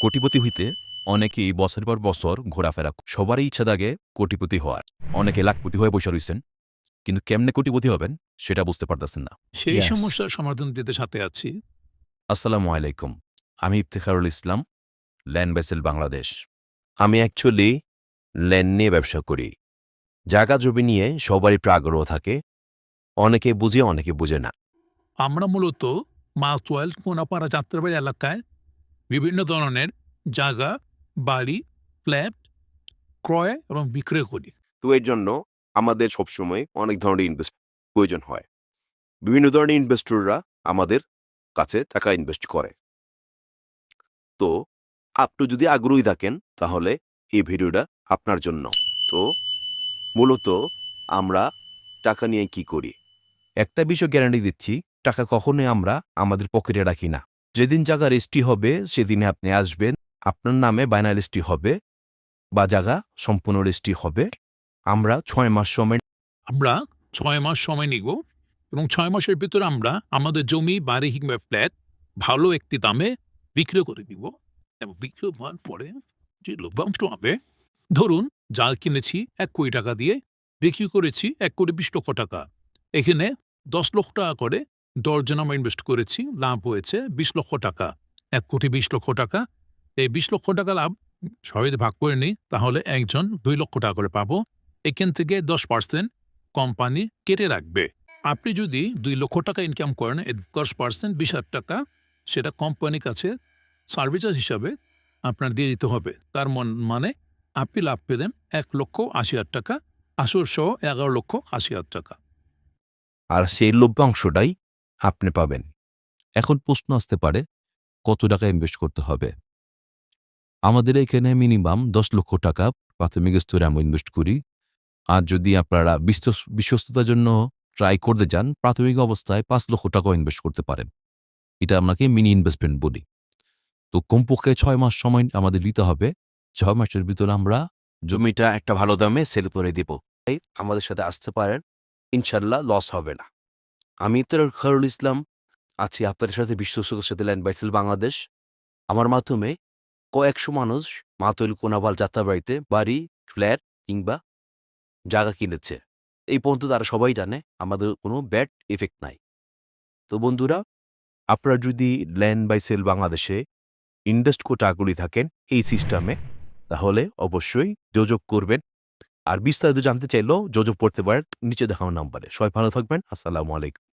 কোটিপতি হইতে অনেকেই বছর পর বছর ঘোরাফেরা সবারই ইচ্ছা থাকে কোটিপতি হওয়ার। অনেকে লাখপতি হয়ে বসে রইছেন, কিন্তু কেমনে কোটিপতি হবেন সেটা বুঝতে পারতেছেন না। সেই Yes. সমস্যার সমাধান দিতে সাথে আছি। আসসালামু আলাইকুম, আমি ইফতেখারুল ইসলাম, ল্যান্ড বেসেল বাংলাদেশ। আমি অ্যাকচুয়ালি ল্যান্ড নিয়ে ব্যবসা করি। জায়গা জমি নিয়ে সবারই আগ্রহ থাকে, অনেকে বুঝে অনেকে বুঝে না। আমরা মূলত মাছওয়াইল কোনাপাড়া যাত্রাবাড়ি এলাকায় বিভিন্ন ধরনের জায়গা, বাড়ি, ফ্ল্যাট ক্রয় এবং বিক্রয় করি। তো এর জন্য আমাদের সবসময় অনেক ধরনের ইনভেস্ট প্রয়োজন হয়। বিভিন্ন ধরনের ইনভেস্টররা আমাদের কাছে টাকা ইনভেস্ট করে। তো আপনি যদি আগ্রহী থাকেন তাহলে এই ভিডিওটা আপনার জন্য। তো মূলত আমরা টাকা নিয়ে কি করি? একটা বিষয় গ্যারান্টি দিচ্ছি, টাকা কখনোই আমরা আমাদের পকেটে রাখি না। যেদিন জায়গা রেজিস্ট্রি হবে সেদিনে আপনি আসবেন, আপনার নামে বায়না রেজিস্ট্রি হবে বা জায়গা সম্পূর্ণ রেজিস্ট্রি হবে। আমরা 6 মাস সময় আমরা 6 মাস সময় নিব এবং 6 মাসের ভিতরে আমরা আমাদের জমি, বাড়ি কিংবা ফ্ল্যাট ভালো একটি দামে বিক্রয় করে দিব এবং বিক্রয় হওয়ার পরে যে লভ্যাংশ হবে, ধরুন জাল কিনেছি 1 কোটি টাকা দিয়ে, বিক্রি করেছি 1,20,00,000 টাকা। এখানে 10 লক্ষ টাকা করে 10 জন আমরা ইনভেস্ট করেছি, লাভ হয়েছে 20 লক্ষ টাকা। 1,20,00,000 টাকা। এই 20 লক্ষ টাকা লাভ সবাই ভাগ করে নিই, তাহলে একজন 2 লক্ষ টাকা করে পাবো। এখান থেকে 10% কোম্পানি কেটে রাখবে। আপনি যদি 2 লক্ষ টাকা ইনকাম করেন, 10% 20,000 টাকা সেটা কোম্পানির কাছে সার্ভিস চার্জ হিসাবে আপনার দিয়ে দিতে হবে। তার মানে আপনি লাভ পেলেন 1,80,000 টাকা, আসল সহ 11,80,000 টাকা। আর সেই লভ্যাংশটাই আপনি পাবেন। এখন প্রশ্ন আসতে পারে, কত টাকা ইনভেস্ট করতে হবে? আমাদের এখানে মিনিমাম 10 লক্ষ টাকা প্রাথমিক স্তরে আমরা ইনভেস্ট করি। আর যদি আপনারা বিশ্বস্ততার জন্য ট্রাই করতে যান, প্রাথমিক অবস্থায় 5 লক্ষ টাকাও ইনভেস্ট করতে পারেন। এটা আপনাকে মিনি ইনভেস্টমেন্ট বলি। তো কমপক্ষে 6 মাস সময় আমাদের দিতে হবে। 6 মাসের ভিতরে আমরা জমিটা একটা ভালো দামে সেল করে দেব। তাই আমাদের সাথে আসতে পারেন, ইনশাল্লাহ লস হবে না। আমি ইফতেখারুল ইসলাম আছি আপনাদের সাথে, বিশ্বস্ততার সাথে ল্যান্ড বাইসেল বাংলাদেশ। আমার মাধ্যমে কয়েকশো মানুষ মাতুল কোনাবাল যাত্রাবাড়িতে বাড়ি, ফ্ল্যাট কিংবা জায়গা কিনেছে। এই পর্যন্ত তারা সবাই জানে আমাদের কোনো ব্যাড এফেক্ট নাই। তো বন্ধুরা, আপনারা যদি ল্যান্ড বাইসেল বাংলাদেশে ইনভেস্ট করতে আগ্রহী থাকেন এই সিস্টেমে, তাহলে অবশ্যই যোগাযোগ করবেন। আর বিস্তারিত জানতে চাইলেও যোগাযোগ করতে পারেন নিচে দেখানো নাম্বারে। সবাই ভালো থাকবেন। আসসালামু আলাইকুম।